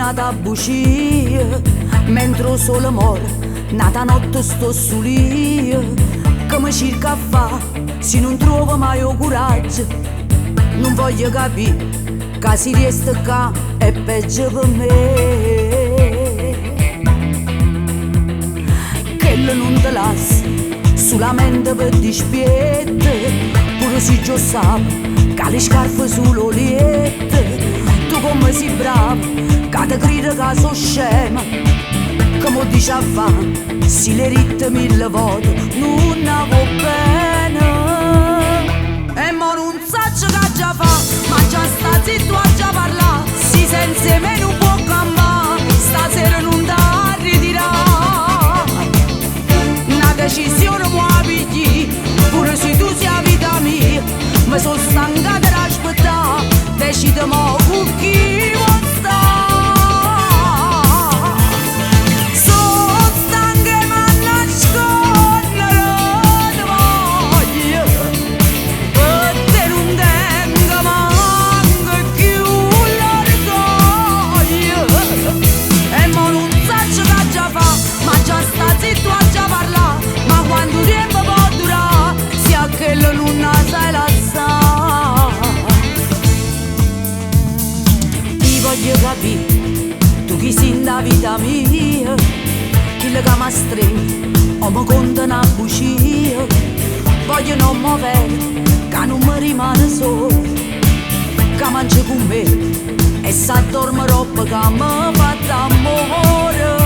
nata a bucie, mentre il sole muore, nata notte sto su lì, che mi cerca a fa, se non trovo mai il coraggio, non voglio capire, che si resta qua è peggio per me. Che non te lascia, solamente per dispietto, pure se già sape, che le scarpe sull'oliette, tu come sei bravo, che ti crede che sono scema, che mi dici a fa, se le ritte 1000 volte, non avevo bene. E mo non so che già fa, ma già sta zitto a già parla, si senza me non può cambiare, stasera non da ritirare. Una decisione mi pigli, pure se tu sei la vita mia, mi sono stanca di aspettare, decide mo con chi vuoi stare. Sono stanca ma nascondere ti voglio, per te non tengo manco più l'orgoglio. E mo non so che già fa, ma già sta zitto a già parla, ma quanto tempo può durare, se a quello non sai la sa. Ti voglio capire, tu chi sei nella vita mia, chi le che mi stringe o mi conta una bugia. Voglio non muovere, che non mi rimane solo, che mangi con me e sa dorme roba che mi fa d'amore.